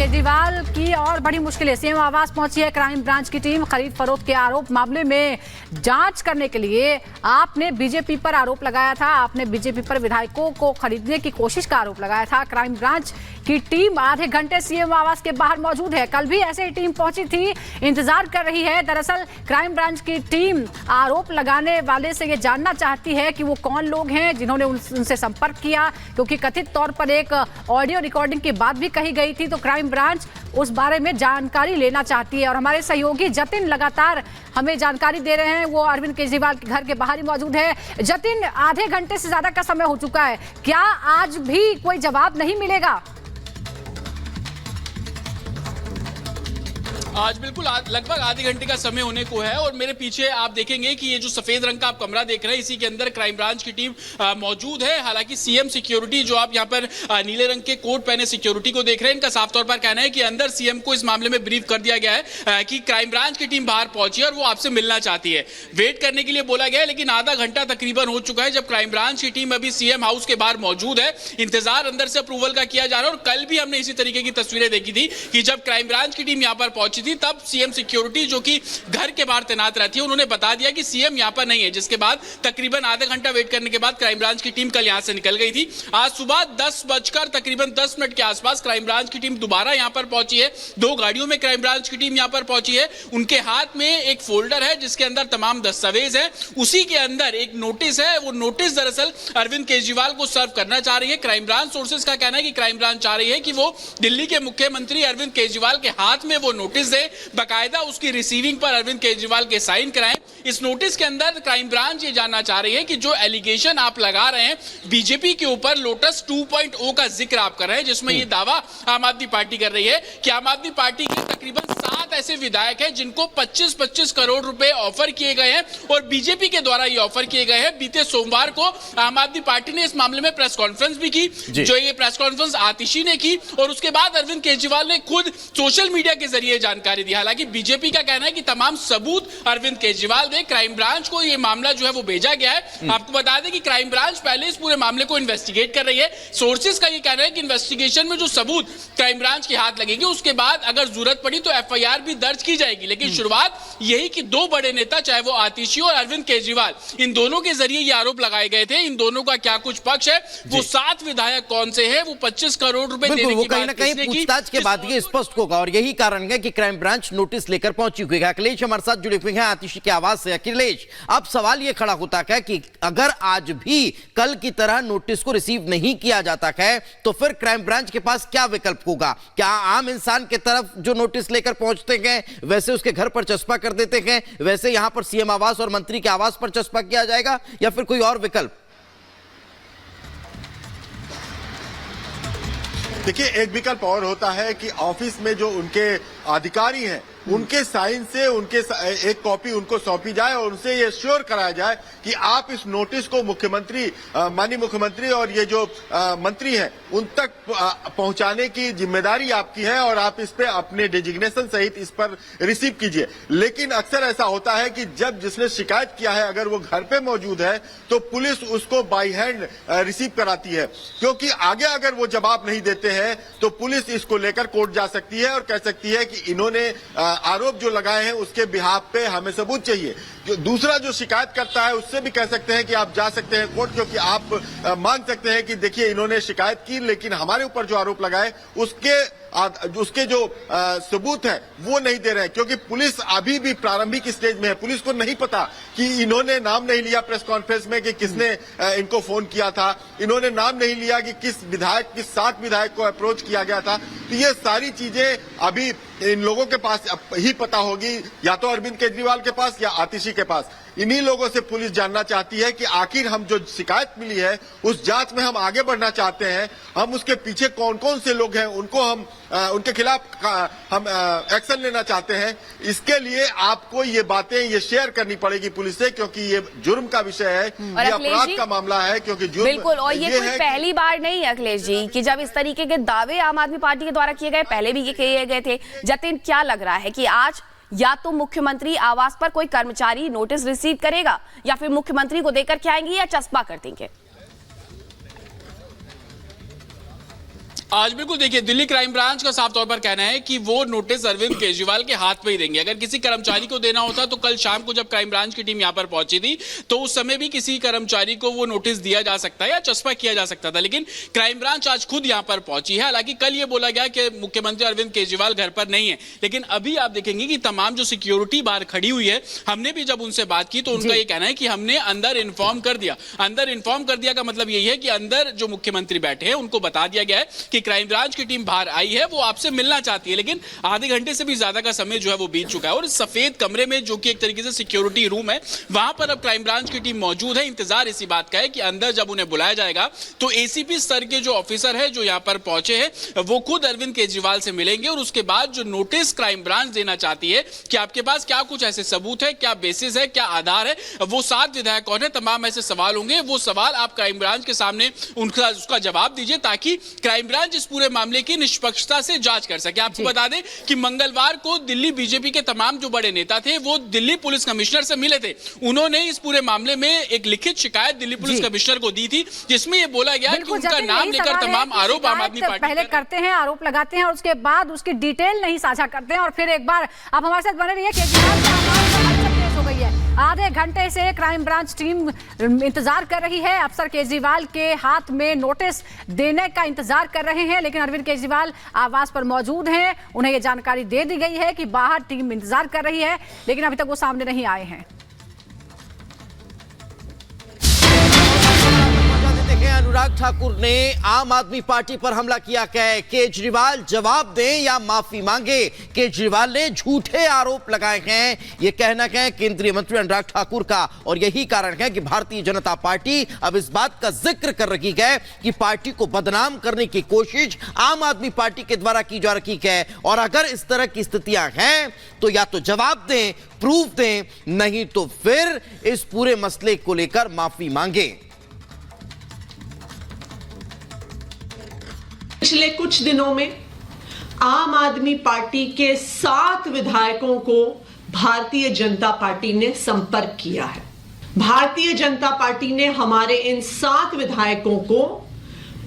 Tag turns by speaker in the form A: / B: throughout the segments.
A: केजरीवाल की और बड़ी मुश्किलें। सीएम आवास पहुंची है क्राइम ब्रांच की टीम। खरीद फरोख्त के आरोप मामले में जांच करने के लिए आपने बीजेपी पर आरोप लगाया था। आपने बीजेपी पर विधायकों को खरीदने की कोशिश का आरोप लगाया था। क्राइम ब्रांच की टीम आधे घंटे सीएम आवास के बाहर मौजूद है। कल भी ऐसे ही टीम पहुंची थी, इंतजार कर रही है। दरअसल क्राइम ब्रांच की टीम आरोप लगाने वाले से ये जानना चाहती है कि वो कौन लोग हैं जिन्होंने उनसे संपर्क किया, क्योंकि कथित तौर पर एक ऑडियो रिकॉर्डिंग की बात भी कही गई थी। तो क्राइम ब्रांच उस बारे में जानकारी लेना चाहती है और हमारे सहयोगी जतिन लगातार हमें जानकारी दे रहे हैं। वो अरविंद केजरीवाल के घर के बाहर ही मौजूद है। जतिन, आधे घंटे से ज्यादा का समय हो चुका है, क्या आज भी कोई जवाब नहीं मिलेगा?
B: आज बिल्कुल लगभग आधे घंटे का समय होने को है और मेरे पीछे आप देखेंगे कि ये जो सफेद रंग का आप कमरा देख रहे हैं, इसी के अंदर क्राइम ब्रांच की टीम मौजूद है। हालांकि सीएम सिक्योरिटी, जो आप यहाँ पर नीले रंग के कोट पहने सिक्योरिटी को देख रहे हैं, इनका साफ तौर पर कहना है कि अंदर सीएम को इस मामले में ब्रीफ कर दिया गया है कि क्राइम ब्रांच की टीम बाहर पहुंची है और वो आपसे मिलना चाहती है। वेट करने के लिए बोला गया है, लेकिन आधा घंटा तकरीबन हो चुका है जब क्राइम ब्रांच की टीम अभी सीएम हाउस के बाहर मौजूद है। इंतजार अंदर से अप्रूवल का किया जा रहा है। और कल भी हमने इसी तरीके की तस्वीरें देखी थी कि जब क्राइम ब्रांच की टीम यहाँ पर पहुंची थी, तब सीएम सिक्योरिटी जो कि घर के बाहर तैनात रहती है, उन्होंने बता दिया कि सीएम यहां पर नहीं है, जिसके बाद तकरीबन आधा घंटा वेट करने के बाद क्राइम ब्रांच की टीम कल यहां से निकल गई थी। आज सुबह 10 बजकर तकरीबन 10 मिनट के आसपास क्राइम ब्रांच की टीम दोबारा यहां पर पहुंची है। 2 गाड़ियों में क्राइम ब्रांच की टीम यहां पर पहुंची है। उनके हाथ में एक फोल्डर है जिसके अंदर तमाम दस्तावेज है। उसी के अंदर एक नोटिस है। वो नोटिस दरअसल अरविंद केजरीवाल को सर्व करना चाह रही है। क्राइम ब्रांच सोर्सेज का कहना है कि क्राइम ब्रांच चाह रही है कि वो दिल्ली के मुख्यमंत्री अरविंद केजरीवाल के हाथ में वो नोटिस दे, बाकायदा उसकी रिसीविंग पर अरविंद केजरीवाल के साइन कराएं। इस नोटिस के अंदर क्राइम ब्रांच ये जानना चाह रही है कि जो एलिगेशन आप लगा रहे हैं बीजेपी के ऊपर, लोटस 2.0 का जिक्र आप कर रहे हैं, जिसमें ये दावा आम आदमी पार्टी कर रही है कि आम आदमी पार्टी के तकरीबन 7 ऐसे विधायक हैं जिनको 25-25 करोड़ रुपए ऑफर किए गए हैं और बीजेपी के द्वारा ये ऑफर किए गए हैं। बीते सोमवार को आम आदमी पार्टी ने इस मामले में प्रेस कॉन्फ्रेंस भी की, जो ये प्रेस कॉन्फ्रेंस आतिशी ने की, और उसके बाद अरविंद केजरीवाल ने खुद सोशल मीडिया के जरिए जानकारी दी। हालांकि बीजेपी का कहना है कि तमाम सबूत अरविंद केजरीवाल दे। क्राइम ब्रांच को ये मामला जो है वो भेजा गया है। आपको बता दें कि क्राइम ब्रांच पहले इस पूरे मामले को इन्वेस्टिगेट कर रही है। सोर्सेज का ये कहना है कि इन्वेस्टिगेशन में जो सबूत क्राइम ब्रांच के हाथ लगेंगे, उसके बाद अगर जरूरत पड़ी तो एफआईआर भी दर्ज की जाएगी। लेकिन शुरुआत यही कि 2 बड़े नेता, चाहे वो आतिशी और अरविंद केजरीवाल, इन दोनों के जरिए ये आरोप लगाए गए थे। इन दोनों का क्या कुछ पक्ष है, वो 7 विधायक कौन से हैं, वो 25 करोड़ रुपए देने की
C: कहीं ना कहीं पूछताछ के बाद ये स्पष्ट होगा और यही कारण है कि क्राइम ब्रांच नोटिस लेकर पहुंची हुई है। अखिलेश हमारे साथ जुड़े हुए हैं आतिशी की आवाज से। अखिलेश, अब सवाल यह खड़ा होता है कि अगर आज भी कल की तरह नोटिस को रिसीव नहीं किया जाता है तो फिर क्राइम ब्रांच के पास क्या विकल्प होगा? क्या आम इंसान की तरफ जो नोटिस लेकर पहुंचते हैं वैसे उसके घर पर चस्पा कर देते हैं, वैसे यहां पर सीएम आवास और मंत्री के आवास पर चस्पा किया जाएगा, या फिर कोई और विकल्प?
D: देखिए, एक विकल्प और होता है कि ऑफिस में जो उनके अधिकारी हैं उनके साइन से एक कॉपी उनको सौंपी जाए और उनसे ये श्योर कराया जाए कि आप इस नोटिस को मुख्यमंत्री, माननीय मुख्यमंत्री और ये जो मंत्री हैं उन तक पहुंचाने की जिम्मेदारी आपकी है और आप इस पे अपने डेजिग्नेशन सहित इस पर रिसीव कीजिए। लेकिन अक्सर ऐसा होता है कि जब जिसने शिकायत किया है अगर वो घर पे मौजूद है तो पुलिस उसको बाई हैंड रिसीव कराती है, क्योंकि आगे अगर वो जवाब नहीं देते हैं तो पुलिस इसको लेकर कोर्ट जा सकती है और कह सकती है कि इन्होंने आरोप जो लगाए हैं उसके बिहाफ पे हमें सबूत चाहिए। जो दूसरा जो शिकायत करता है उससे भी कह सकते हैं कि आप जा सकते हैं कोर्ट, क्योंकि आप मांग सकते हैं कि देखिए इन्होंने शिकायत की लेकिन हमारे ऊपर जो आरोप लगाए उसके जो सबूत है वो नहीं दे रहे हैं, क्योंकि पुलिस अभी भी प्रारंभिक स्टेज में है। पुलिस को नहीं पता कि इन्होंने नाम नहीं लिया प्रेस कॉन्फ्रेंस में कि किसने इनको फोन किया था, इन्होंने नाम नहीं लिया कि किस 7 विधायक को अप्रोच किया गया था। तो ये सारी चीजें अभी इन लोगों के पास ही पता होगी, या तो अरविंद केजरीवाल के पास या आतिशी के पास। इन्हीं लोगों से पुलिस जानना चाहती है कि आखिर हम जो शिकायत मिली है उस जांच में हम आगे बढ़ना चाहते हैं, हम उसके पीछे कौन कौन से लोग हैं उनको हम उनके खिलाफ हम एक्शन लेना चाहते हैं। इसके लिए आपको ये बातें ये शेयर करनी पड़ेगी पुलिस से, क्योंकि ये जुर्म का विषय है, ये अपराध का मामला है। क्योंकि जुर्म
E: बिल्कुल, और ये कोई पहली बार नहीं है अखिलेश जी कि जब इस तरीके के दावे आम आदमी पार्टी के द्वारा किए गए, पहले भी किए गए थे। जतिन, क्या लग रहा है कि आज या तो मुख्यमंत्री आवास पर कोई कर्मचारी नोटिस रिसीव करेगा या फिर मुख्यमंत्री को देकर के आएंगे या चस्पा कर देंगे?
B: आज बिल्कुल देखिए, दिल्ली क्राइम ब्रांच का साफ तौर पर कहना है कि वो नोटिस अरविंद केजरीवाल के हाथ में ही देंगे। अगर किसी कर्मचारी को देना होता तो कल शाम को जब क्राइम ब्रांच की टीम यहां पर पहुंची थी तो उस समय भी किसी कर्मचारी को वो नोटिस दिया जा सकता है या चस्पा किया जा सकता था, लेकिन क्राइम ब्रांच आज खुद यहां पर पहुंची है। हालांकि कल ये बोला गया कि मुख्यमंत्री अरविंद केजरीवाल घर पर नहीं है, लेकिन अभी आप देखेंगे कि तमाम जो सिक्योरिटी बाहर खड़ी हुई है, हमने भी जब उनसे बात की तो उनका ये कहना है कि हमने अंदर इन्फॉर्म कर दिया। अंदर इन्फॉर्म कर दिया का मतलब यही है कि अंदर जो मुख्यमंत्री बैठे हैं उनको बता दिया गया है कि क्राइम ब्रांच की टीम बाहर आई है, वो आपसे मिलना चाहती है। लेकिन आधे घंटे से भी ज्यादा का समय जो है वो बीत चुका है और सफेद कमरे में, जो कि एक तरीके से सिक्योरिटी रूम है, वहां पर अब क्राइम ब्रांच की टीम मौजूद है। इंतजार इसी बात का है कि अंदर जब उन्हें बुलाया जाएगा तो एसीपी स्तर के जो ऑफिसर है जो यहां पर पहुंचे हैं वो खुद अरविंद केजरीवाल से मिलेंगे और उसके बाद जो नोटिस क्राइम ब्रांच देना चाहती है कि आपके पास क्या कुछ ऐसे सबूत है, क्या बेसिस है, क्या आधार है, वो 7 विधायक कौन है, तमाम ऐसे सवाल होंगे। वो सवाल आप क्राइम ब्रांच के सामने उसका जवाब दीजिए ताकि क्राइम ब्रांच इस पूरे मामले की निष्पक्षता से जांच कर सके। आपको बता दें कि मंगलवार को दिल्ली बीजेपी के तमाम जो बड़े नेता थे वो दिल्ली पुलिस कमिश्नर से मिले थे। उन्होंने इस पूरे मामले में एक लिखित शिकायत दिल्ली पुलिस कमिश्नर को दी थी जिसमें ये बोला गया कि उनका नाम लेकर तमाम आरोप आम आदमी पार्टी
A: पहले करते हैं, आरोप लगाते हैं और उसके बाद उसकी डिटेल नहीं साझा करते हैं और फिर एक बार आप हमारे साथ बने रहिए। केजरीवाल हो गई है, आधे घंटे से क्राइम ब्रांच टीम इंतजार कर रही है, अफसर केजरीवाल के हाथ में नोटिस देने का इंतजार कर रहे हैं, लेकिन अरविंद केजरीवाल आवास पर मौजूद हैं। उन्हें यह जानकारी दे दी गई है कि बाहर टीम इंतजार कर रही है, लेकिन अभी तक वो सामने नहीं आए हैं।
C: अनुराग ठाकुर ने आम आदमी पार्टी पर हमला किया, कहे केजरीवाल जवाब दें या माफी मांगे। केजरीवाल ने झूठे आरोप लगाए हैं, यह कहना है केंद्रीय मंत्री अनुराग ठाकुर का, और यही कारण है कि भारतीय जनता पार्टी अब इस बात का जिक्र कर रही है कि पार्टी को बदनाम करने की कोशिश आम आदमी पार्टी के द्वारा की जा रही है। और अगर इस तरह की स्थितियां हैं तो या तो जवाब दें, प्रूफ दें, नहीं तो फिर इस पूरे मसले को लेकर माफी मांगे।
F: पिछले कुछ दिनों में आम आदमी पार्टी के 7 विधायकों को भारतीय जनता पार्टी ने संपर्क किया है। भारतीय जनता पार्टी ने हमारे इन 7 विधायकों को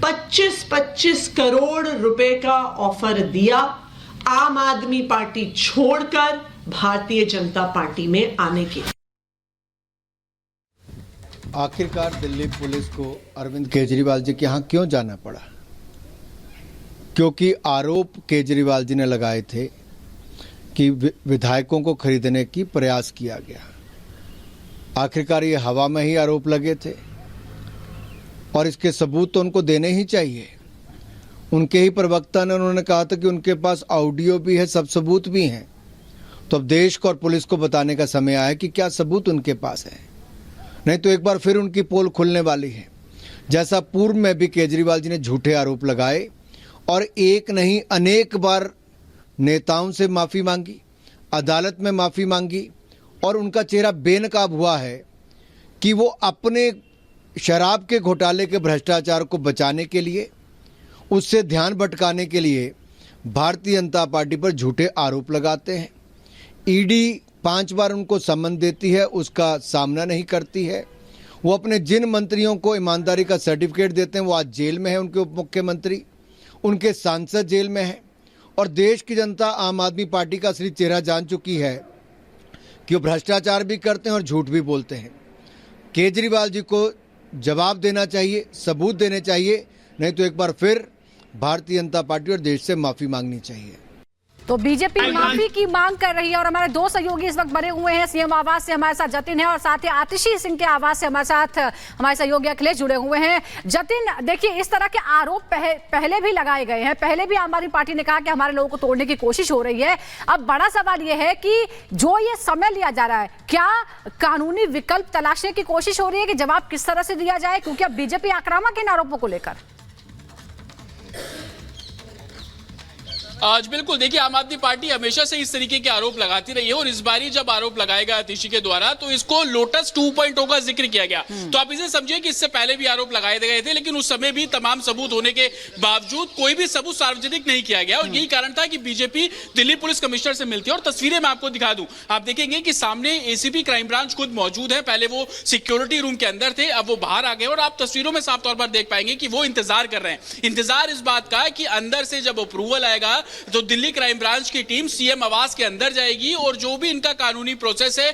F: 25-25 करोड़ रुपए का ऑफर दिया आम आदमी पार्टी छोड़कर भारतीय जनता पार्टी में आने के।
G: आखिरकार दिल्ली पुलिस को अरविंद केजरीवाल जी के यहां क्यों जाना पड़ा? क्योंकि आरोप केजरीवाल जी ने लगाए थे कि विधायकों को खरीदने की प्रयास किया गया। आखिरकार ये हवा में ही आरोप लगे थे और इसके सबूत तो उनको देने ही चाहिए। उनके ही प्रवक्ता ने उन्होंने कहा था कि उनके पास ऑडियो भी है, सब सबूत भी हैं। तो अब देश को और पुलिस को बताने का समय आया कि क्या सबूत उनके पास है, नहीं तो एक बार फिर उनकी पोल खुलने वाली है। जैसा पूर्व में भी केजरीवाल जी ने झूठे आरोप लगाए और एक नहीं अनेक बार नेताओं से माफ़ी मांगी, अदालत में माफ़ी मांगी, और उनका चेहरा बेनकाब हुआ है कि वो अपने शराब के घोटाले के भ्रष्टाचार को बचाने के लिए, उससे ध्यान भटकाने के लिए भारतीय जनता पार्टी पर झूठे आरोप लगाते हैं। ईडी 5 बार उनको सम्मन देती है, उसका सामना नहीं करती है। वो अपने जिन मंत्रियों को ईमानदारी का सर्टिफिकेट देते हैं वो आज जेल में है, उनके उप मुख्यमंत्री, उनके सांसद जेल में हैं, और देश की जनता आम आदमी पार्टी का असली चेहरा जान चुकी है कि वो भ्रष्टाचार भी करते हैं और झूठ भी बोलते हैं। केजरीवाल जी को जवाब देना चाहिए, सबूत देने चाहिए, नहीं तो एक बार फिर भारतीय जनता पार्टी और देश से माफ़ी मांगनी चाहिए।
A: तो बीजेपी माफी की मांग कर रही है और हमारे 2 सहयोगी इस वक्त बने हुए हैं। सीएम आवास से हमारे साथ जतिन है और साथ ही आतिशी सिंह के आवास से हमारे साथ हमारे सहयोगी अखिलेश जुड़े हुए हैं। जतिन, देखिए इस तरह के आरोप पहले भी लगाए गए हैं, पहले भी आम आदमी पार्टी ने कहा कि हमारे लोगों को तोड़ने की कोशिश हो रही है। अब बड़ा सवाल यह है कि जो ये समय लिया जा रहा है, क्या कानूनी विकल्प तलाशने की कोशिश हो रही है कि जवाब किस तरह से दिया जाए, क्योंकि अब बीजेपी आक्रामक इन आरोपों को लेकर।
B: आज बिल्कुल देखिए, आम आदमी पार्टी हमेशा से इस तरीके के आरोप लगाती रही है और इस बारी जब आरोप लगाएगा आतिशी के द्वारा तो इसको लोटस 2.0 का जिक्र किया गया। तो आप इसे समझिए कि इससे पहले भी आरोप लगाए गए थे, लेकिन उस समय भी तमाम सबूत होने के बावजूद कोई भी सबूत सार्वजनिक नहीं किया गया और यही कारण था कि बीजेपी दिल्ली पुलिस कमिश्नर से मिलती है। और तस्वीरें मैं आपको दिखा दूं, आप देखेंगे कि सामने एसीपी क्राइम ब्रांच खुद मौजूद है। पहले वो सिक्योरिटी रूम के अंदर थे, अब वो बाहर आ गए और आप तस्वीरों में साफ तौर पर देख पाएंगे कि वो इंतजार कर रहे हैं। इंतजार इस बात का है कि अंदर से जब अप्रूवल आएगा तो दिल्ली क्राइम ब्रांच की टीम सीएम आवास के अंदर जाएगी और जो भी इनका कानूनी प्रोसेस है